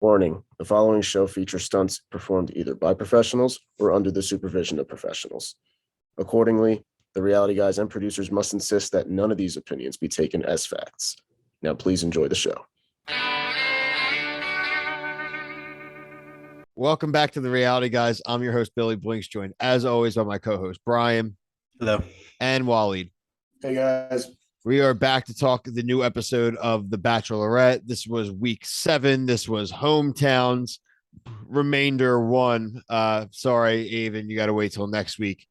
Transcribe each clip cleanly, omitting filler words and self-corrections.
Warning, the following show features stunts performed either by professionals or under the supervision of professionals. Accordingly, the reality guys and producers must insist that none of these opinions be taken as facts. Now, please enjoy the show. Welcome back to the Reality Guys. I'm your host, Billy Blinks, joined as always by my co-host, Brian. Hello. And Waleed. Hey, guys. We are back to talk the new episode of The Bachelorette. This was week 7. This was hometowns. Remainder 1. Sorry, Avon, you got to wait till next week.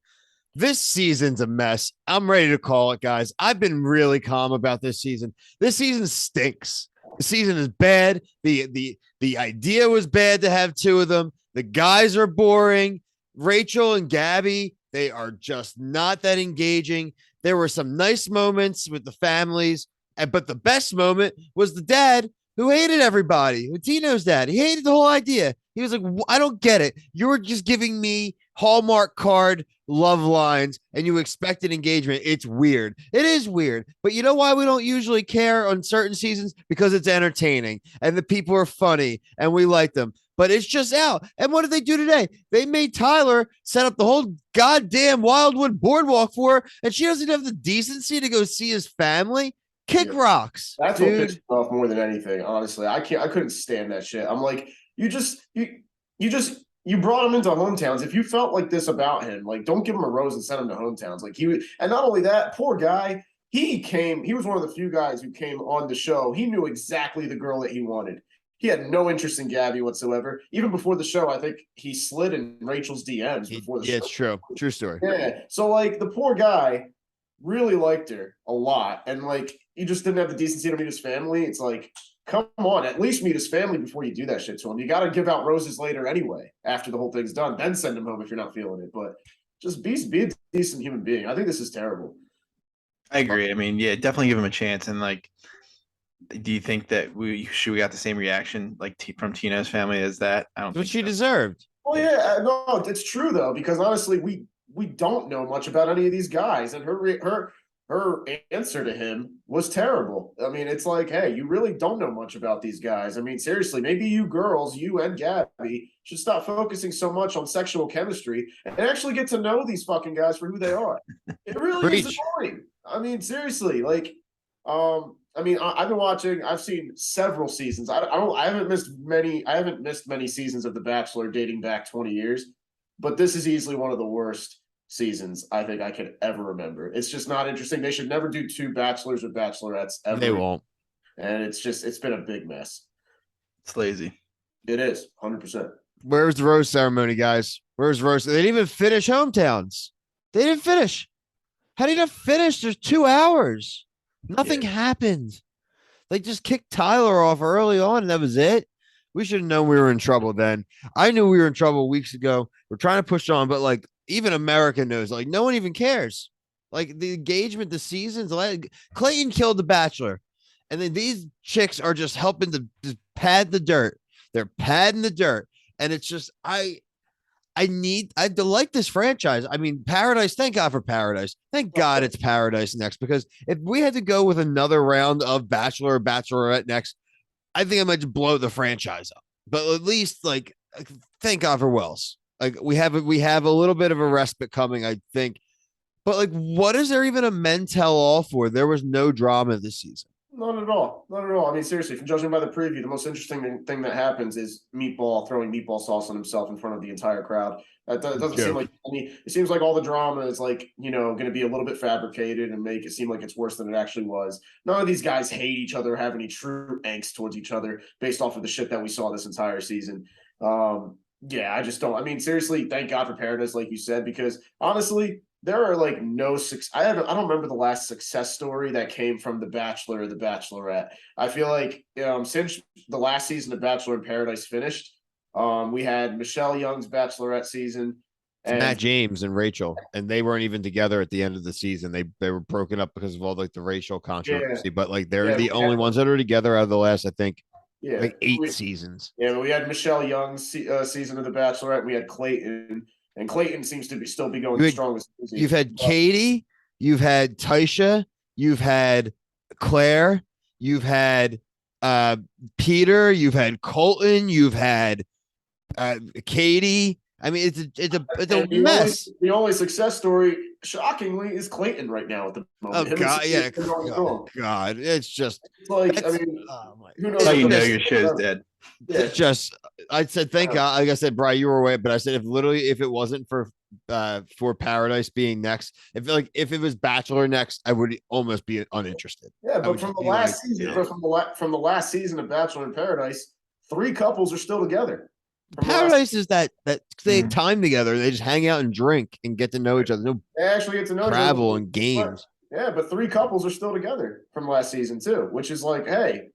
This season's a mess. I'm ready to call it, guys. I've been really calm about this season. This season stinks. The season is bad. The idea was bad to have 2 of them. The guys are boring. Rachel and Gabby, they are just not that engaging. There were some nice moments with the families, but the best moment was the dad who hated everybody. Tino's dad. He hated the whole idea. He was like, I don't get it. You're just giving me Hallmark card love lines and you expected engagement. It's weird. It is weird. But you know why we don't usually care on certain seasons? Because it's entertaining and the people are funny and we like them. But it's just out. And what did they do today? They made Tyler set up the whole goddamn Wildwood Boardwalk for her, and she doesn't have the decency to go see his family. Kick rocks. That's dude. What pissed me off more than anything. Honestly, I couldn't stand that shit. I'm like, you brought him into hometowns. If you felt like this about him, like, don't give him a rose and send him to hometowns. Like, and not only that, poor guy. He was one of the few guys who came on the show. He knew exactly the girl that he wanted. He had no interest in Gabby whatsoever. Even before the show, I think he slid in Rachel's DMs before the show. Yeah, it's true. True story. Yeah. So, like, the poor guy really liked her a lot. And, like, he just didn't have the decency to meet his family. It's like, come on, at least meet his family before you do that shit to him. You got to give out roses later anyway, after the whole thing's done. Then send him home if you're not feeling it. But just be a decent human being. I think this is terrible. I agree. I mean, yeah, definitely give him a chance. And, like, do you think that we got the same reaction like from Tina's family as that? I don't think what she so. deserved. Well, yeah, no, it's true though, because honestly, we don't know much about any of these guys, and her answer to him was terrible. I mean, it's like, hey, you really don't know much about these guys. I mean, seriously, maybe you girls, you and Gabby, should stop focusing so much on sexual chemistry and actually get to know these fucking guys for who they are. It really is annoying. I mean, seriously, like, I mean, I've been watching. I've seen several seasons. I haven't missed many. I haven't missed many seasons of The Bachelor dating back 20 years, but this is easily one of the worst seasons I think I could ever remember. It's just not interesting. They should never do 2 bachelors or bachelorettes ever. They won't. And it's been a big mess. It's lazy. It is 100%. Where's the rose ceremony, guys? Where's rose? They didn't even finish hometowns. They didn't finish. How did you not finish? There's 2 hours. Nothing happened. They just kicked Tyler off early on, and that was it. We should have known we were in trouble then. I knew we were in trouble weeks ago. We're trying to push on, but like even America knows, like no one even cares. Like the engagement, the seasons, like Clayton killed the Bachelor, and then these chicks are just helping to just pad the dirt. They're padding the dirt, and it's just I like this franchise. I mean, Paradise, thank God for Paradise. Thank God it's Paradise next, because if we had to go with another round of Bachelor or Bachelorette next, I think I might just blow the franchise up. But at least, like, thank God for Wells. Like, we have a little bit of a respite coming, I think. But, like, what is there even a men tell all for? There was no drama this season. Not at all. Not at all. I mean, seriously, from judging by the preview, the most interesting thing that happens is Meatball throwing meatball sauce on himself in front of the entire crowd. That doesn't seem like any. It seems like all the drama is like, going to be a little bit fabricated and make it seem like it's worse than it actually was. None of these guys hate each other or have any true angst towards each other based off of the shit that we saw this entire season. Yeah, I just don't. I mean, seriously, thank God for Paradise, like you said, because honestly, there are like no success. I don't remember the last success story that came from The Bachelor or The Bachelorette. I feel like since the last season of Bachelor in Paradise finished, we had Michelle Young's Bachelorette season. And Matt James and Rachel, and they weren't even together at the end of the season. They were broken up because of all like the racial controversy. But like they're the only ones that are together out of the last, I think, like 8 seasons. Yeah, but we had Michelle Young's season of The Bachelorette. We had Clayton. And Clayton seems to still be going the strongest. You've had Katie, you've had Tysha, you've had Claire, you've had Peter, you've had Colton, you've had Katie. I mean, it's a And mess. the only success story, shockingly, is Clayton right now at the Oh moment. God, yeah, Going strong. God, it's just It's like, I that's mean, oh my who God. knows? How what you the know next- your show's dead. Yeah, Just I said thank God. Like I said, Brian, you were away, but I said if it wasn't for Paradise being next, if it was Bachelor next, I would almost be uninterested. yeah. I But would from just the be last like, season, no. from the last season of Bachelor in Paradise, 3 couples are still together. From the last, Paradise is that they have time together. They just hang out and drink and get to know each other. No they actually get to know each other. travel and games. Yeah, but 3 couples are still together from last season too, which is like, hey,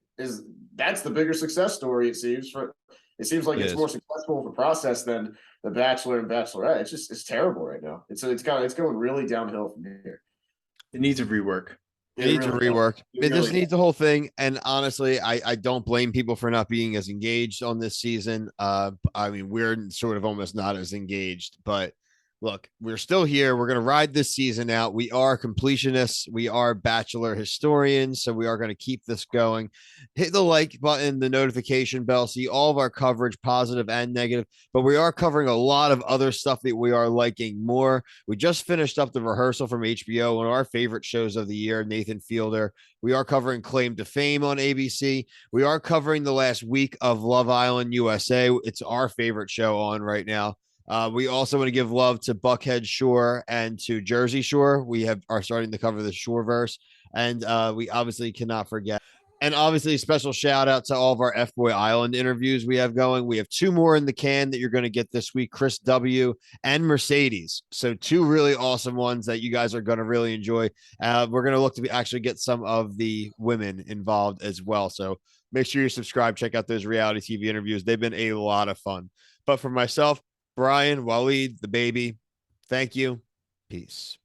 that's the bigger success story? It seems like It it's is. more successful of a process than the Bachelor and Bachelorette. It's terrible right now. It's going really downhill from here. It needs a rework. It needs a really does. rework. It It just really needs the whole thing. And honestly, I don't blame people for not being as engaged on this season. I mean, we're sort of almost not as engaged, but look, we're still here. We're going to ride this season out. We are completionists. We are Bachelor historians. So we are going to keep this going. Hit the like button, the notification bell, see all of our coverage, positive and negative. But we are covering a lot of other stuff that we are liking more. We just finished up the rehearsal from HBO, one of our favorite shows of the year, Nathan Fielder. We are covering Claim to Fame on ABC. We are covering the last week of Love Island USA. It's our favorite show on right now. We also want to give love to Buckhead Shore and to Jersey Shore. We are starting to cover the Shoreverse, and we obviously cannot forget. And obviously, a special shout out to all of our F Boy Island interviews we have going. We have 2 more in the can that you're going to get this week: Chris W. and Mercedes. So 2 really awesome ones that you guys are going to really enjoy. We're going to look to actually get some of the women involved as well. So make sure you subscribe. Check out those reality TV interviews. They've been a lot of fun. But for myself, Brian, Waleed, the baby, thank you. Peace.